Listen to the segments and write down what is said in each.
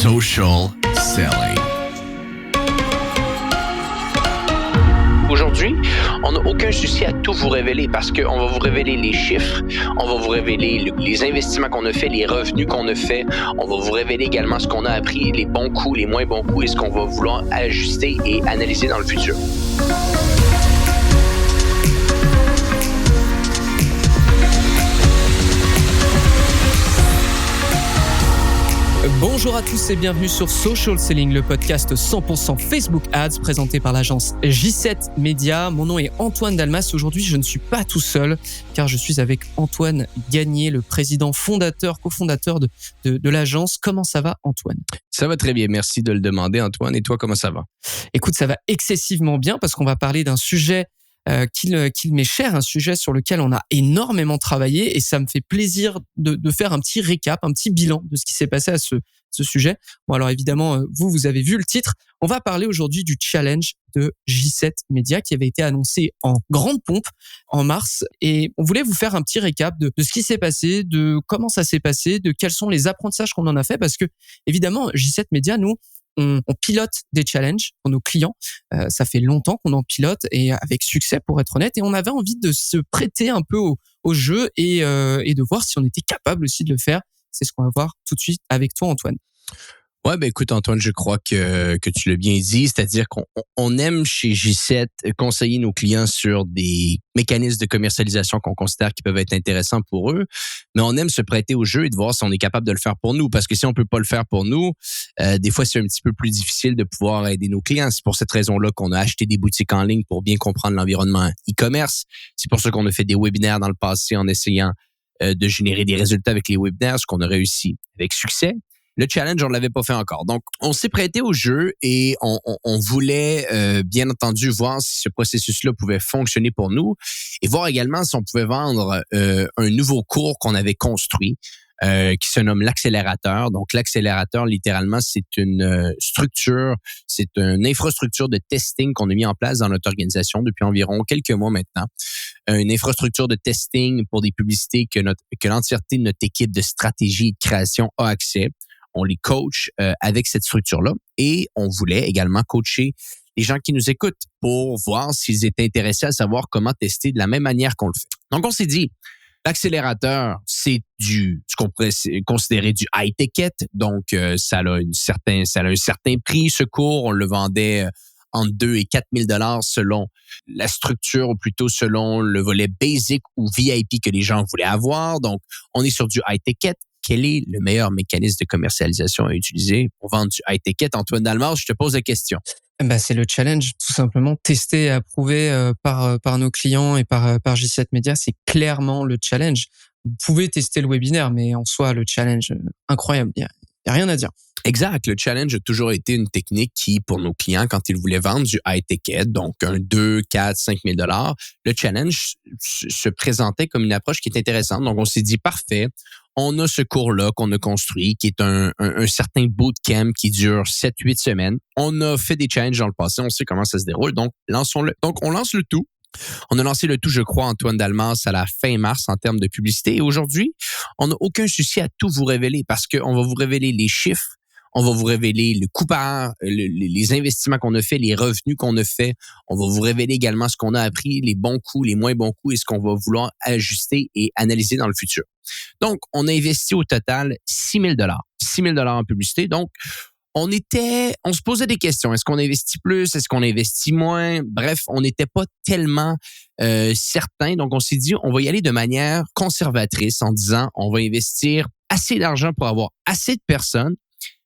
Social Selling. Aujourd'hui, on n'a aucun souci à tout vous révéler parce qu'on va vous révéler les chiffres, on va vous révéler les investissements qu'on a fait, les revenus qu'on a fait, on va vous révéler également ce qu'on a appris, les bons coups, les moins bons coups et ce qu'on va vouloir ajuster et analyser dans le futur. Bonjour à tous et bienvenue sur Social Selling, le podcast 100% Facebook Ads présenté par l'agence J7 Media. Mon nom est Antoine Dalmas. Aujourd'hui, je ne suis pas tout seul car je suis avec Antoine Gagné, le président cofondateur de l'agence. Comment ça va, Antoine? Ça va très bien. Merci de le demander, Antoine. Et toi, comment ça va? Écoute, ça va excessivement bien parce qu'on va parler d'un sujet qu'il m'est cher, un sujet sur lequel on a énormément travaillé et ça me fait plaisir de faire un petit récap, un petit bilan de ce qui s'est passé à ce sujet. Bon, alors évidemment, vous avez vu le titre. On va parler aujourd'hui du challenge de J7 Media qui avait été annoncé en grande pompe en mars et on voulait vous faire un petit récap de ce qui s'est passé, de comment ça s'est passé, de quels sont les apprentissages qu'on en a fait parce que évidemment, J7 Media, nous, on pilote des challenges pour nos clients. Ça fait longtemps qu'on en pilote et avec succès pour être honnête. Et on avait envie de se prêter un peu au jeu et de voir si on était capable aussi de le faire. C'est ce qu'on va voir tout de suite avec toi, Antoine. Ouais, ben écoute, Antoine, je crois que tu l'as bien dit, c'est-à-dire qu'on aime chez J7 conseiller nos clients sur des mécanismes de commercialisation qu'on considère qui peuvent être intéressants pour eux, mais on aime se prêter au jeu et de voir si on est capable de le faire pour nous, parce que si on peut pas le faire pour nous, des fois c'est un petit peu plus difficile de pouvoir aider nos clients. C'est pour cette raison-là qu'on a acheté des boutiques en ligne pour bien comprendre l'environnement e-commerce. C'est pour ça qu'on a fait des webinaires dans le passé en essayant de générer des résultats avec les webinaires, ce qu'on a réussi avec succès. Le challenge, on ne l'avait pas fait encore. Donc, on s'est prêté au jeu et on voulait, bien entendu, voir si ce processus-là pouvait fonctionner pour nous et voir également si on pouvait vendre un nouveau cours qu'on avait construit qui se nomme l'accélérateur. Donc, l'accélérateur, littéralement, c'est une structure, c'est une infrastructure de testing qu'on a mis en place dans notre organisation depuis environ quelques mois maintenant. Une infrastructure de testing pour des publicités que l'entièreté de notre équipe de stratégie et de création a accès. On les coach avec cette structure-là et on voulait également coacher les gens qui nous écoutent pour voir s'ils étaient intéressés à savoir comment tester de la même manière qu'on le fait. Donc, on s'est dit, l'accélérateur, c'est ce qu'on pourrait considérer du high ticket. Donc, ça a un certain prix, ce cours. On le vendait entre 2 et 4 000 $ selon la structure ou plutôt selon le volet basic ou VIP que les gens voulaient avoir. Donc, on est sur du high ticket. Quel est le meilleur mécanisme de commercialisation à utiliser pour vendre du high ticket? Antoine Dalmas, je te pose la question. C'est le challenge, tout simplement. Testé et approuvé par nos clients et par J7 Media, c'est clairement le challenge. Vous pouvez tester le webinaire, mais en soi, le challenge, incroyable. Il y a rien à dire. Exact. Le challenge a toujours été une technique qui, pour nos clients, quand ils voulaient vendre du high ticket, donc 2, 4, 5 000 $, le challenge se présentait comme une approche qui est intéressante. Donc, on s'est dit, parfait, on a ce cours-là qu'on a construit, qui est un certain bootcamp qui dure 7-8 semaines. On a fait des challenges dans le passé, on sait comment ça se déroule, donc lançons-le. Donc, on lance le tout. On a lancé le tout, je crois, Antoine Dalmas, à la fin mars en termes de publicité. Et aujourd'hui, on n'a aucun souci à tout vous révéler parce qu'on va vous révéler les chiffres, on va vous révéler le coût par les investissements qu'on a fait, les revenus qu'on a fait. On va vous révéler également ce qu'on a appris, les bons coups, les moins bons coups et ce qu'on va vouloir ajuster et analyser dans le futur. Donc, on a investi au total 6 000 $. 6 000 $ en publicité. Donc, on se posait des questions. Est-ce qu'on investit plus? Est-ce qu'on investit moins? Bref, on n'était pas tellement certain. Donc, on s'est dit, on va y aller de manière conservatrice en disant, on va investir assez d'argent pour avoir assez de personnes,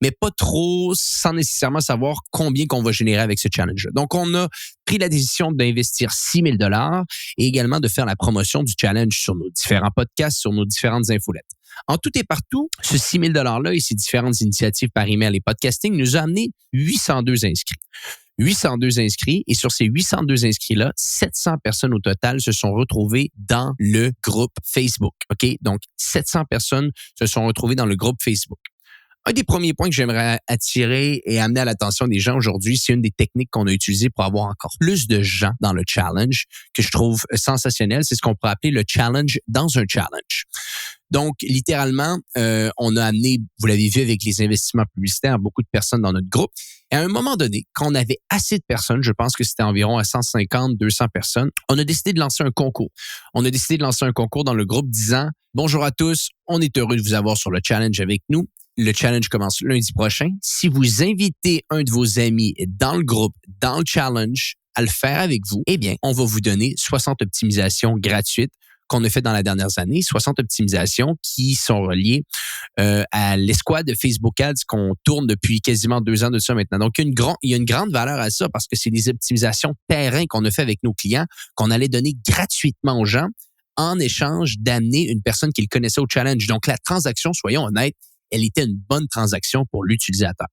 mais pas trop sans nécessairement savoir combien qu'on va générer avec ce challenge. Donc, on a pris la décision d'investir 6 000 $ et également de faire la promotion du challenge sur nos différents podcasts, sur nos différentes infolettes. En tout et partout, ce 6 000 $ et ces différentes initiatives par email et podcasting nous a amené 802 inscrits. 802 inscrits et sur ces 802 inscrits-là, 700 personnes au total se sont retrouvées dans le groupe Facebook. OK? Donc, 700 personnes se sont retrouvées dans le groupe Facebook. Un des premiers points que j'aimerais attirer et amener à l'attention des gens aujourd'hui, c'est une des techniques qu'on a utilisées pour avoir encore plus de gens dans le challenge que je trouve sensationnel. C'est ce qu'on pourrait appeler le challenge dans un challenge. Donc, littéralement, on a amené, vous l'avez vu avec les investissements publicitaires, beaucoup de personnes dans notre groupe. Et à un moment donné, quand on avait assez de personnes, je pense que c'était environ à 150, 200 personnes, on a décidé de lancer un concours. On a décidé de lancer un concours dans le groupe disant « Bonjour à tous, on est heureux de vous avoir sur le challenge avec nous. Le challenge commence lundi prochain. Si vous invitez un de vos amis dans le groupe, dans le challenge, à le faire avec vous, eh bien, on va vous donner 60 optimisations gratuites qu'on a fait dans les dernières années, 60 optimisations qui sont reliées à l'escouade de Facebook Ads qu'on tourne depuis quasiment 2 ans de ça maintenant. Donc, il y a une grande valeur à ça parce que c'est des optimisations terrain qu'on a fait avec nos clients, qu'on allait donner gratuitement aux gens en échange d'amener une personne qu'ils connaissaient au challenge. Donc, la transaction, soyons honnêtes, elle était une bonne transaction pour l'utilisateur.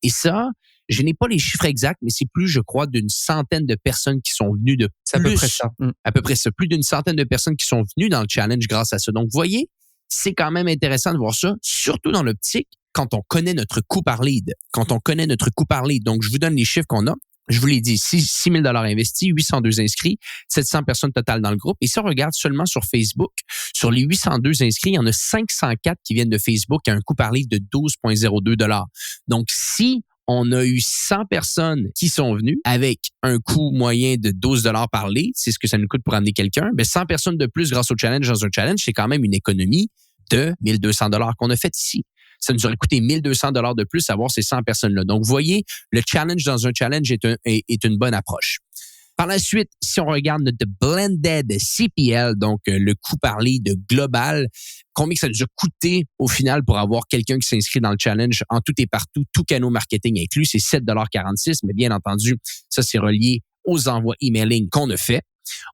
Et ça, je n'ai pas les chiffres exacts, mais c'est plus, je crois, d'une centaine de personnes qui sont venues de C'est à peu près ça. À peu près ça. Plus d'une centaine de personnes qui sont venues dans le challenge grâce à ça. Donc, vous voyez, c'est quand même intéressant de voir ça, surtout dans l'optique quand on connaît notre coût par lead. Quand on connaît notre coût par lead. Donc, je vous donne les chiffres qu'on a. Je vous l'ai dit, 6 000 $ investis, 802 inscrits, 700 personnes totales dans le groupe. Et si on regarde seulement sur Facebook, sur les 802 inscrits, il y en a 504 qui viennent de Facebook à un coût par lead de 12,02 $. Donc, si on a eu 100 personnes qui sont venues avec un coût moyen de 12 $ par lead, c'est ce que ça nous coûte pour amener quelqu'un, mais 100 personnes de plus grâce au challenge dans un challenge, c'est quand même une économie de 1 200 $ qu'on a fait ici. Ça nous aurait coûté 1 200 $ de plus à avoir ces 100 personnes-là. Donc, vous voyez, le challenge dans un challenge est une bonne approche. Par la suite, si on regarde notre blended CPL, donc le coût par lead global, combien que ça nous a coûté au final pour avoir quelqu'un qui s'inscrit dans le challenge en tout et partout, tout canal marketing inclus, c'est 7,46 $. Mais bien entendu, ça, c'est relié aux envois emailing qu'on a fait.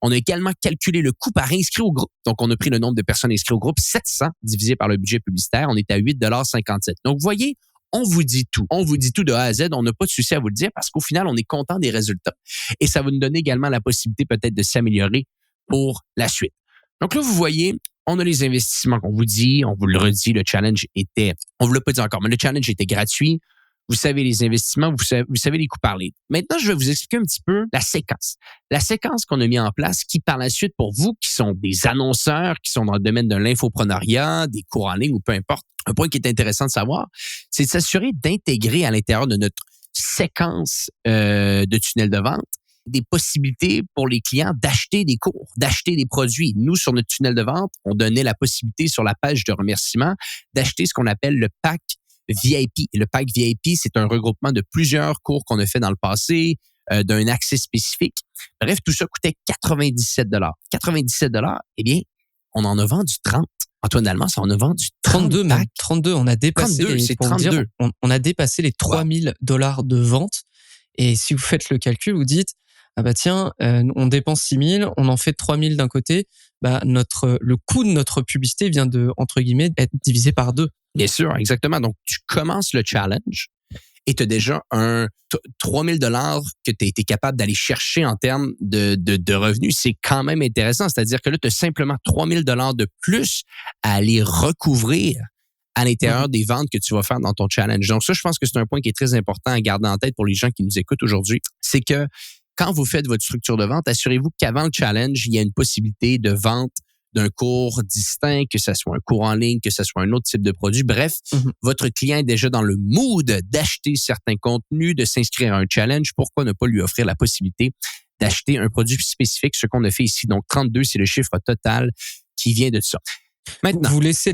On a également calculé le coût par inscrit au groupe. Donc, on a pris le nombre de personnes inscrites au groupe, 700 divisé par le budget publicitaire. On est à 8,57 $. Donc, vous voyez, on vous dit tout. On vous dit tout de A à Z. On n'a pas de souci à vous le dire parce qu'au final, on est content des résultats. Et ça va nous donner également la possibilité peut-être de s'améliorer pour la suite. Donc là, vous voyez, on a les investissements qu'on vous dit. On vous le redit, le challenge était, on vous l'a pas dit encore, mais le challenge était gratuit. Vous savez les investissements, vous savez les coûts par lead. Maintenant, je vais vous expliquer un petit peu la séquence. La séquence qu'on a mis en place qui, par la suite, pour vous qui sont des annonceurs, qui sont dans le domaine de l'infopreneuriat, des cours en ligne ou peu importe, un point qui est intéressant de savoir, c'est de s'assurer d'intégrer à l'intérieur de notre séquence de tunnel de vente des possibilités pour les clients d'acheter des cours, d'acheter des produits. Nous, sur notre tunnel de vente, on donnait la possibilité sur la page de remerciement d'acheter ce qu'on appelle le pack VIP. Et le pack VIP, c'est un regroupement de plusieurs cours qu'on a fait dans le passé, d'un accès spécifique. Bref, tout ça coûtait 97 $. 97 $, eh bien, on en a vendu 30. Antoine Dalmas, on a vendu 32 même. 32, on a dépassé 32, c'est pour vous 32. dire, on a dépassé les 3 000 $ de vente. Et si vous faites le calcul, vous dites, ah bah tiens, on dépense 6 000, on en fait 3 000 d'un côté, bah le coût de notre publicité vient de, entre guillemets, être divisé par 2. Bien sûr, exactement. Donc, tu commences le challenge et tu as déjà 3 000 $ que tu as été capable d'aller chercher en termes de revenus. C'est quand même intéressant. C'est-à-dire que là, tu as simplement 3 000 $ de plus à aller recouvrir à l'intérieur des ventes que tu vas faire dans ton challenge. Donc ça, je pense que c'est un point qui est très important à garder en tête pour les gens qui nous écoutent aujourd'hui. C'est que quand vous faites votre structure de vente, assurez-vous qu'avant le challenge, il y a une possibilité de vente d'un cours distinct, que ce soit un cours en ligne, que ce soit un autre type de produit. Bref, votre client est déjà dans le mood d'acheter certains contenus, de s'inscrire à un challenge. Pourquoi ne pas lui offrir la possibilité d'acheter un produit spécifique, ce qu'on a fait ici. Donc, 32, c'est le chiffre total qui vient de ça. Maintenant, vous laissez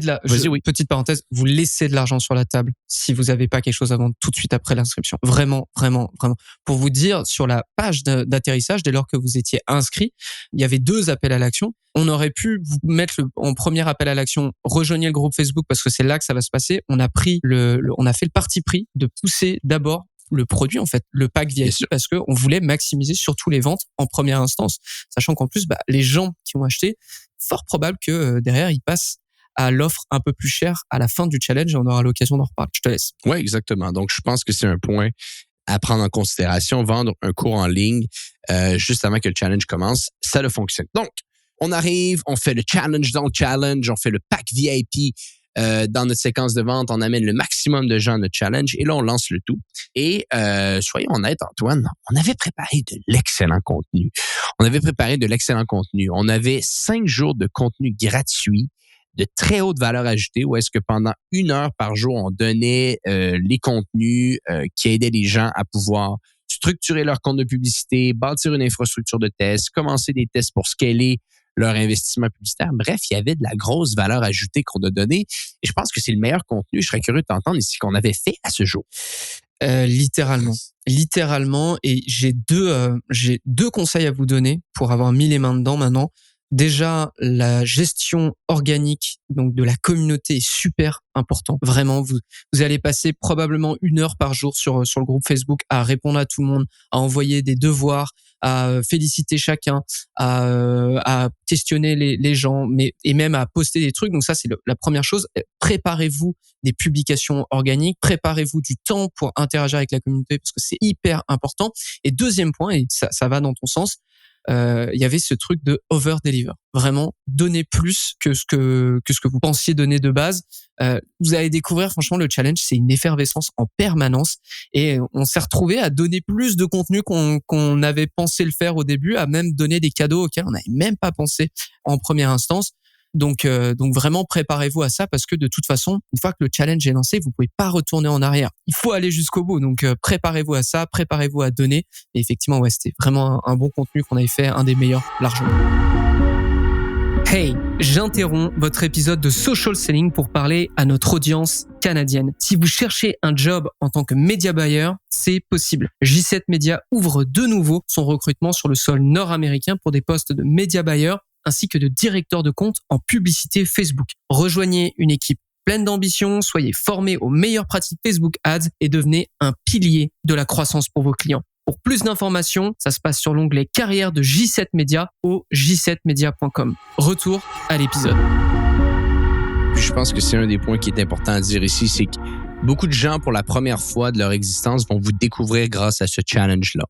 petite parenthèse, vous laissez de l'argent sur la table si vous n'avez pas quelque chose à vendre tout de suite après l'inscription. Vraiment, vraiment, vraiment. Pour vous dire, sur la page d'atterrissage, dès lors que vous étiez inscrit, il y avait 2 appels à l'action. On aurait pu vous mettre en premier appel à l'action, rejoignez le groupe Facebook parce que c'est là que ça va se passer. On a fait le parti pris de pousser d'abord le produit, en fait, le pack VIP, parce que on voulait maximiser surtout les ventes en première instance, sachant qu'en plus, les gens qui ont acheté, fort probable que derrière, ils passent à l'offre un peu plus chère à la fin du challenge et on aura l'occasion d'en reparler. Je te laisse. Oui, exactement. Donc, je pense que c'est un point à prendre en considération. Vendre un cours en ligne juste avant que le challenge commence, ça le fonctionne. Donc, on arrive, on fait le challenge dans le challenge, on fait le pack VIP Dans notre séquence de vente, on amène le maximum de gens à notre challenge et là, on lance le tout. Et soyons honnêtes, Antoine, on avait préparé de l'excellent contenu. On avait 5 jours de contenu gratuit de très haute valeur ajoutée où est-ce que pendant 1 heure par jour, on donnait les contenus qui aidaient les gens à pouvoir structurer leur compte de publicité, bâtir une infrastructure de tests, commencer des tests pour scaler leur investissement publicitaire. Bref, il y avait de la grosse valeur ajoutée qu'on a donnée. Et je pense que c'est le meilleur contenu. Je serais curieux de t'entendre ici qu'on avait fait à ce jour. Littéralement. Et j'ai deux conseils à vous donner pour avoir mis les mains dedans maintenant. Déjà, la gestion organique donc de la communauté est super important. Vraiment, vous allez passer probablement 1 heure par jour sur le groupe Facebook à répondre à tout le monde, à envoyer des devoirs, à féliciter chacun, à questionner les gens, et même à poster des trucs. Donc ça, c'est la première chose. Préparez-vous des publications organiques, préparez-vous du temps pour interagir avec la communauté parce que c'est hyper important. Et deuxième point, et ça va dans ton sens, il y avait ce truc de over deliver. Vraiment, donner plus que ce que vous pensiez donner de base. Vous allez découvrir, franchement, le challenge, c'est une effervescence en permanence et on s'est retrouvé à donner plus de contenu qu'on avait pensé le faire au début, à même donner des cadeaux auxquels on n'avait même pas pensé en première instance. Donc vraiment préparez-vous à ça parce que de toute façon, une fois que le challenge est lancé, vous pouvez pas retourner en arrière. Il faut aller jusqu'au bout. Donc préparez-vous à ça, préparez-vous à donner. Et effectivement, ouais, c'était vraiment un bon contenu qu'on avait fait, un des meilleurs largement. Hey, j'interromps votre épisode de Social Selling pour parler à notre audience canadienne. Si vous cherchez un job en tant que média buyer, c'est possible. J7 Media ouvre de nouveau son recrutement sur le sol nord-américain pour des postes de média buyer ainsi que de directeur de compte en publicité Facebook. Rejoignez une équipe pleine d'ambition, soyez formés aux meilleures pratiques Facebook Ads et devenez un pilier de la croissance pour vos clients. Pour plus d'informations, ça se passe sur l'onglet carrière de J7 Media au j7media.com. Retour à l'épisode. Puis je pense que c'est un des points qui est important à dire ici, c'est que beaucoup de gens, pour la première fois de leur existence, vont vous découvrir grâce à ce challenge-là.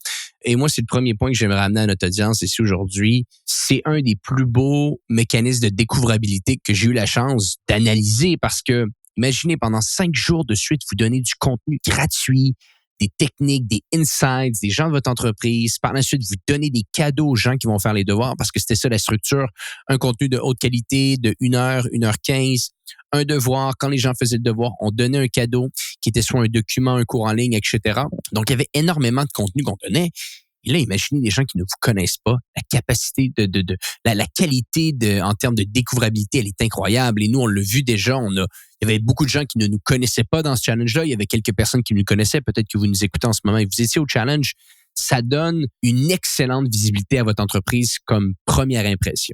Et moi, c'est le premier point que j'aimerais amener à notre audience ici aujourd'hui. C'est un des plus beaux mécanismes de découvrabilité que j'ai eu la chance d'analyser parce que, imaginez, pendant 5 jours de suite, vous donnez du contenu gratuit, des techniques, des insights, des gens de votre entreprise. Par la suite, vous donnez des cadeaux aux gens qui vont faire les devoirs parce que c'était ça la structure. Un contenu de haute qualité de 1 heure, 1h15, un devoir. Quand les gens faisaient le devoir, on donnait un cadeau qui était soit un document, un cours en ligne, etc. Donc, il y avait énormément de contenu qu'on donnait. Et là, imaginez des gens qui ne vous connaissent pas. La capacité la qualité en termes de découvrabilité, elle est incroyable. Et nous, on l'a vu déjà. Il y avait beaucoup de gens qui ne nous connaissaient pas dans ce challenge-là. Il y avait quelques personnes qui nous connaissaient. Peut-être que vous nous écoutez en ce moment et vous étiez au challenge. Ça donne une excellente visibilité à votre entreprise comme première impression.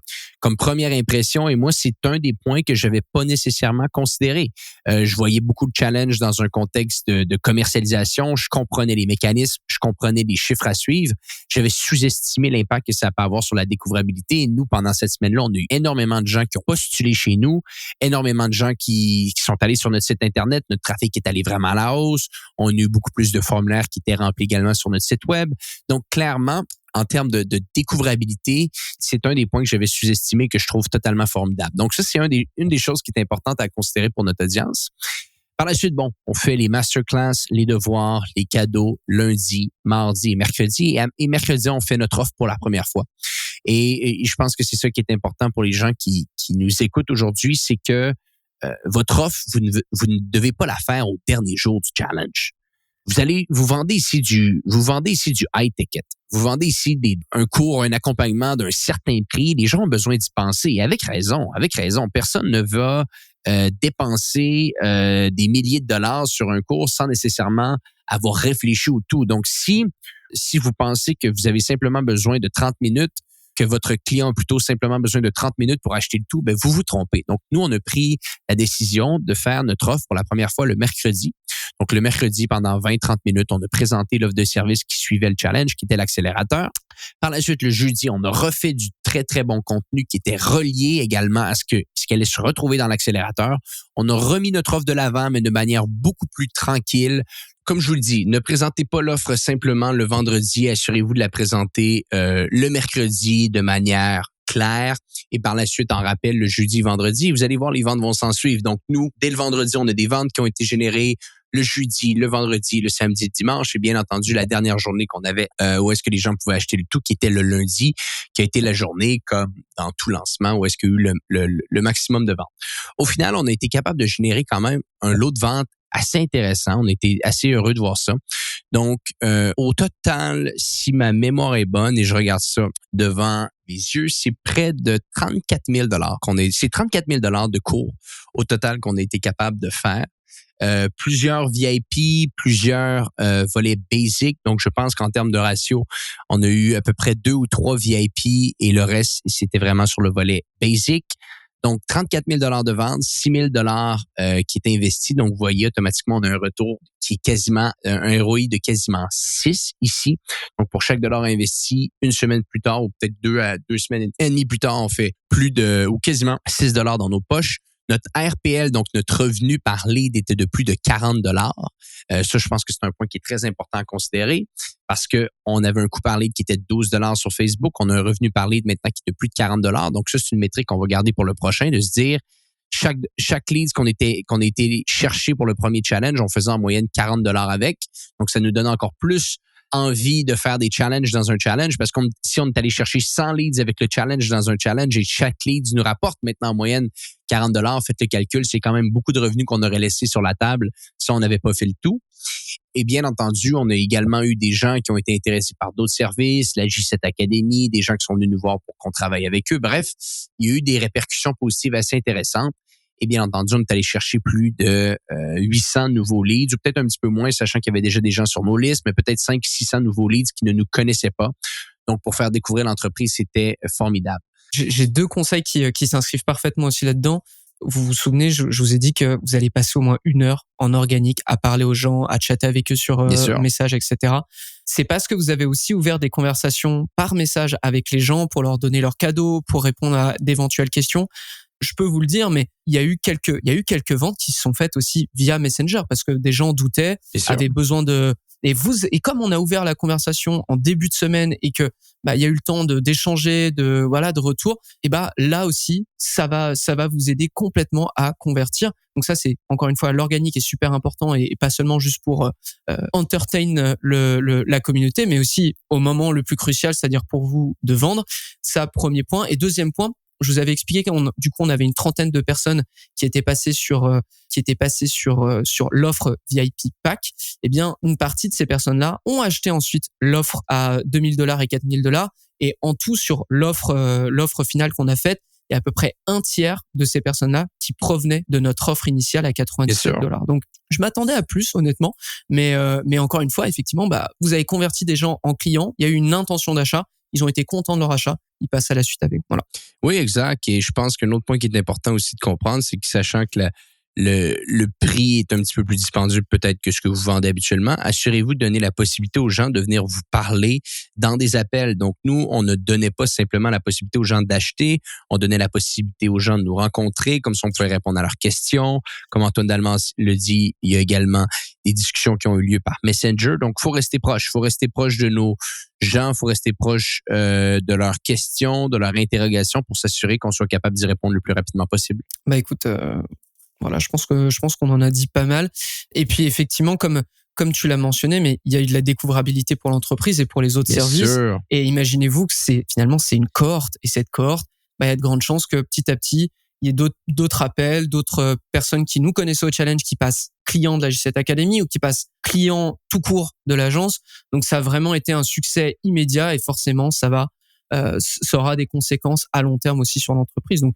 Et moi, c'est un des points que je n'avais pas nécessairement considéré. Je voyais beaucoup de challenges dans un contexte de commercialisation. Je comprenais les mécanismes, je comprenais les chiffres à suivre. J'avais sous-estimé l'impact que ça peut avoir sur la découvrabilité. Et nous, pendant cette semaine-là, on a eu énormément de gens qui ont postulé chez nous, énormément de gens qui sont allés sur notre site Internet. Notre trafic est allé vraiment à la hausse. On a eu beaucoup plus de formulaires qui étaient remplis également sur notre site Web. Donc, clairement, en termes de découvrabilité, c'est un des points que j'avais sous-estimé que je trouve totalement formidable. Donc, ça, c'est une des choses qui est importante à considérer pour notre audience. Par la suite, on fait les masterclass, les devoirs, les cadeaux lundi, mardi et mercredi. Et mercredi, on fait notre offre pour la première fois. Et je pense que c'est ça qui est important pour les gens qui nous écoutent aujourd'hui, c'est que votre offre, vous ne devez pas la faire au dernier jour du challenge. Vous vendez ici du high ticket. Vous vendez ici un cours, un accompagnement d'un certain prix. Les gens ont besoin d'y penser. Et avec raison. Personne ne va dépenser des milliers de dollars sur un cours sans nécessairement avoir réfléchi au tout. Donc, si vous pensez que vous avez simplement besoin de 30 minutes, que votre client a plutôt simplement besoin de 30 minutes pour acheter le tout, vous vous trompez. Donc, nous, on a pris la décision de faire notre offre pour la première fois le mercredi. Donc, le mercredi, pendant 20-30 minutes, on a présenté l'offre de service qui suivait le challenge, qui était l'accélérateur. Par la suite, le jeudi, on a refait du très, très bon contenu qui était relié également à ce qu'elle allait se retrouver dans l'accélérateur. On a remis notre offre de l'avant, mais de manière beaucoup plus tranquille. Comme je vous le dis, ne présentez pas l'offre simplement le vendredi. Assurez-vous de la présenter le mercredi de manière clair. Et par la suite, en rappel, le jeudi et vendredi. Et vous allez voir, les ventes vont s'en suivre. Donc, nous, dès le vendredi, on a des ventes qui ont été générées le jeudi, le vendredi, le samedi, le dimanche. Et bien entendu, la dernière journée qu'on avait où est-ce que les gens pouvaient acheter le tout, qui était le lundi, qui a été la journée, comme dans tout lancement, où est-ce qu'il y a eu le maximum de ventes. Au final, on a été capable de générer quand même un lot de ventes assez intéressant. On était assez heureux de voir ça. Donc, au total, si ma mémoire est bonne et je regarde ça devant mes yeux, c'est près de 34 000 c'est 34 000 de cours au total qu'on a été capable de faire. Plusieurs VIP, plusieurs volets basic. Donc, je pense qu'en termes de ratio, on a eu à peu près 2 ou 3 VIP et le reste, c'était vraiment sur le volet basic. Donc, 34 000 de vente, 6 000 qui est investi. Donc, vous voyez, automatiquement, on a un retour qui est quasiment, un ROI de quasiment 6 ici. Donc, pour chaque dollar investi, une semaine plus tard, ou peut-être 2 semaines et demie plus tard, on fait ou quasiment 6 dans nos poches. Notre RPL, donc notre revenu par lead, était de plus de 40 Ça, je pense que c'est un point qui est très important à considérer parce que on avait un coût par lead qui était de 12 sur Facebook. On a un revenu par lead maintenant qui est de plus de 40 Donc, ça, c'est une métrique qu'on va garder pour le prochain, de se dire chaque lead qu'on a été chercher pour le premier challenge, on faisait en moyenne 40 avec. Donc, ça nous donne encore plus envie de faire des challenges dans un challenge parce que si on est allé chercher 100 leads avec le challenge dans un challenge et chaque lead nous rapporte maintenant en moyenne 40 faites le calcul, c'est quand même beaucoup de revenus qu'on aurait laissé sur la table si on n'avait pas fait le tout. Et bien entendu, on a également eu des gens qui ont été intéressés par d'autres services, la J7 Academy, des gens qui sont venus nous voir pour qu'on travaille avec eux. Bref, il y a eu des répercussions positives assez intéressantes. Et bien entendu, on est allé chercher plus de 800 nouveaux leads, ou peut-être un petit peu moins, sachant qu'il y avait déjà des gens sur nos listes, mais peut-être 500-600 nouveaux leads qui ne nous connaissaient pas. Donc, pour faire découvrir l'entreprise, c'était formidable. J'ai 2 conseils qui s'inscrivent parfaitement aussi là-dedans. Vous vous souvenez, je vous ai dit que vous allez passer au moins 1 heure en organique à parler aux gens, à chatter avec eux sur message, etc. C'est parce que vous avez aussi ouvert des conversations par message avec les gens pour leur donner leurs cadeaux, pour répondre à d'éventuelles questions. Je peux vous le dire, mais il y a eu quelques ventes qui se sont faites aussi via Messenger parce que des gens doutaient, avaient besoin de, et comme on a ouvert la conversation en début de semaine et que, il y a eu le temps d'échanger, de retour, et là aussi, ça va vous aider complètement à convertir. Donc ça, c'est encore une fois, l'organique est super important et pas seulement juste pour entertain la communauté, mais aussi au moment le plus crucial, c'est-à-dire pour vous de vendre. Ça, premier point. Et deuxième point, je vous avais expliqué qu'on avait une trentaine de personnes qui étaient passées sur l'offre VIP Pack. Eh bien, une partie de ces personnes-là ont acheté ensuite l'offre à $2 000 et $4 000. Et en tout, sur l'offre finale qu'on a faite, il y a à peu près un tiers de ces personnes-là qui provenaient de notre offre initiale à $97. Donc, je m'attendais à plus, honnêtement. Mais encore une fois, effectivement, vous avez converti des gens en clients. Il y a eu une intention d'achat. Ils ont été contents de leur achat. Ils passent à la suite avec. Voilà. Oui, exact. Et je pense qu'un autre point qui est important aussi de comprendre, c'est que sachant que le prix est un petit peu plus dispendieux peut-être que ce que vous vendez habituellement, assurez-vous de donner la possibilité aux gens de venir vous parler dans des appels. Donc, nous, on ne donnait pas simplement la possibilité aux gens d'acheter, on donnait la possibilité aux gens de nous rencontrer, comme ça on pouvait répondre à leurs questions. Comme Antoine Dalman le dit, il y a également des discussions qui ont eu lieu par Messenger. Donc, il faut rester proche de nos gens, il faut rester proche de leurs questions, de leurs interrogations pour s'assurer qu'on soit capable d'y répondre le plus rapidement possible. Écoute, voilà, je pense qu'on en a dit pas mal. Et puis effectivement, comme tu l'as mentionné, mais il y a eu de la découvrabilité pour l'entreprise et pour les autres services. Sûr. Et imaginez-vous que c'est une cohorte. Et cette cohorte, il y a de grandes chances que petit à petit, il y ait d'autres appels, d'autres personnes qui nous connaissaient au challenge, qui passent clients de la J7 Academy ou qui passent clients tout court de l'agence. Donc ça a vraiment été un succès immédiat et forcément, ça aura des conséquences à long terme aussi sur l'entreprise. Donc,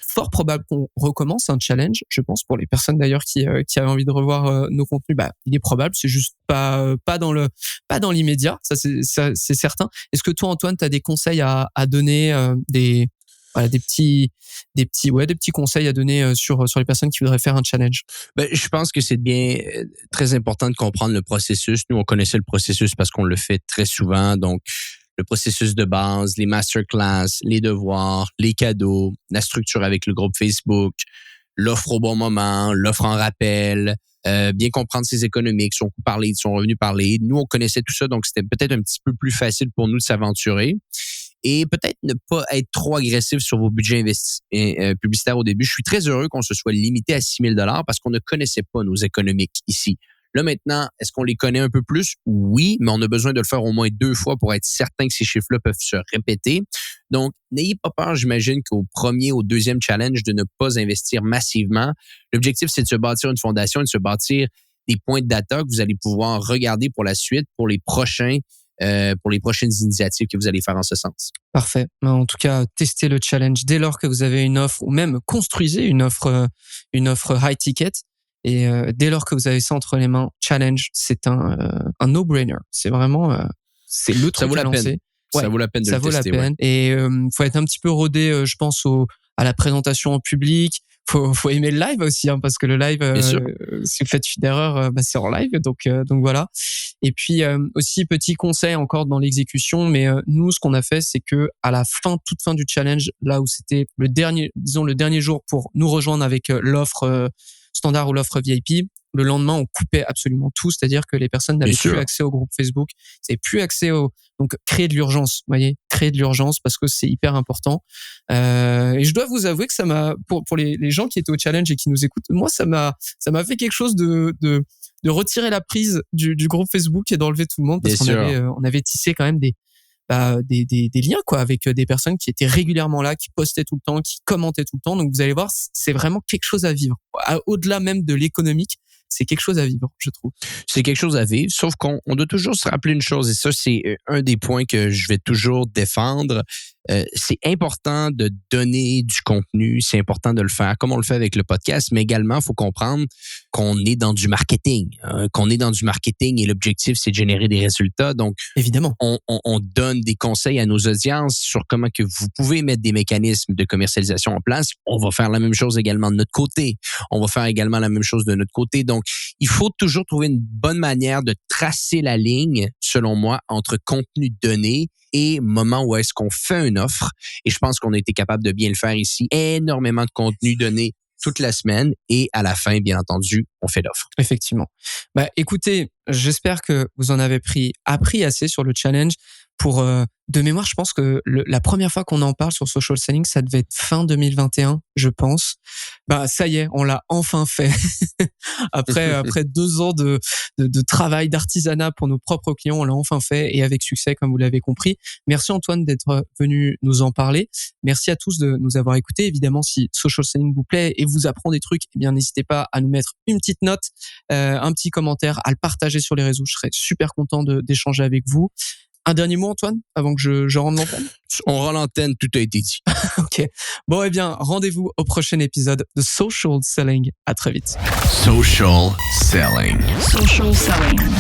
fort probable qu'on recommence un challenge, je pense, pour les personnes d'ailleurs qui avaient envie de revoir nos contenus. Il est probable, c'est juste pas dans l'immédiat, ça c'est certain. Est-ce que toi, Antoine, tu as des conseils à donner, des petits conseils à donner sur les personnes qui voudraient faire un challenge? Je pense que c'est bien très important de comprendre le processus. Nous, on connaissait le processus parce qu'on le fait très souvent, donc le processus de base, les masterclass, les devoirs, les cadeaux, la structure avec le groupe Facebook, l'offre au bon moment, l'offre en rappel, bien comprendre ses économiques, son coût par lead, son revenu par lead. Nous, on connaissait tout ça, donc c'était peut-être un petit peu plus facile pour nous de s'aventurer. et peut-être ne pas être trop agressif sur vos budgets publicitaires au début. Je suis très heureux qu'on se soit limité à 6 000 $ parce qu'on ne connaissait pas nos économiques ici. Là, maintenant, est-ce qu'on les connaît un peu plus? Oui, mais on a besoin de le faire au moins 2 fois pour être certain que ces chiffres-là peuvent se répéter. Donc, n'ayez pas peur, j'imagine, qu'au premier ou deuxième challenge de ne pas investir massivement. L'objectif, c'est de se bâtir une fondation et de se bâtir des points de data que vous allez pouvoir regarder pour la suite, pour les prochaines initiatives que vous allez faire en ce sens. Parfait. En tout cas, testez le challenge dès lors que vous avez une offre ou même construisez une offre high ticket. Et dès lors que vous avez ça entre les mains, challenge, c'est un no-brainer. C'est vraiment, c'est le truc à lancer. Ouais, ça vaut la peine de le tester. Ça vaut la peine. Ouais. Et faut être un petit peu rodé, je pense, à la présentation en public. Faut aimer le live aussi, hein, parce que le live, si vous faites une erreur, c'est en live. Donc voilà. Et puis aussi petit conseil encore dans l'exécution, mais nous, ce qu'on a fait, c'est que à la toute fin du challenge, là où c'était le dernier jour pour nous rejoindre avec l'offre standard ou l'offre VIP, le lendemain, on coupait absolument tout, c'est-à-dire que les personnes n'avaient plus accès au groupe Facebook, ils n'avaient plus accès donc créer de l'urgence, vous voyez, créer de l'urgence parce que c'est hyper important. Et je dois vous avouer que ça m'a, pour les gens qui étaient au challenge et qui nous écoutent, moi ça m'a fait quelque chose de retirer la prise du groupe Facebook et d'enlever tout le monde parce qu'on avait tissé quand même des liens quoi avec des personnes qui étaient régulièrement là, qui postaient tout le temps, qui commentaient tout le temps. Donc vous allez voir, c'est vraiment quelque chose à vivre. Au-delà même de l'économique, c'est quelque chose à vivre, je trouve. C'est quelque chose à vivre, sauf qu'on doit toujours se rappeler une chose, et ça, c'est un des points que je vais toujours défendre. C'est important de donner du contenu, c'est important de le faire comme on le fait avec le podcast, mais également, il faut comprendre qu'on est dans du marketing, et l'objectif, c'est de générer des résultats. Donc, évidemment, on donne des conseils à nos audiences sur comment que vous pouvez mettre des mécanismes de commercialisation en place. On va faire la même chose également de notre côté. Donc, il faut toujours trouver une bonne manière de tracer la ligne, selon moi, entre contenu donné et moment où est-ce qu'on fait une offre. Et je pense qu'on a été capable de bien le faire ici. Énormément de contenu donné toute la semaine et à la fin, bien entendu, on fait l'offre. Effectivement. Écoutez, j'espère que vous en avez appris assez sur le challenge. De mémoire, je pense que la première fois qu'on en parle sur Social Selling, ça devait être fin 2021, je pense. Ça y est, on l'a enfin fait. après 2 ans de travail, d'artisanat pour nos propres clients, on l'a enfin fait et avec succès, comme vous l'avez compris. Merci Antoine d'être venu nous en parler. Merci à tous de nous avoir écoutés. Évidemment, si Social Selling vous plaît et vous apprend des trucs, eh bien, n'hésitez pas à nous mettre une petite note, un petit commentaire, à le partager sur les réseaux. Je serais super content d'échanger avec vous. Un dernier mot, Antoine, avant que je rende l'antenne? On rend l'antenne, tout a été dit. Ok. Bon, eh bien, rendez-vous au prochain épisode de Social Selling. À très vite. Social Selling. Social Selling.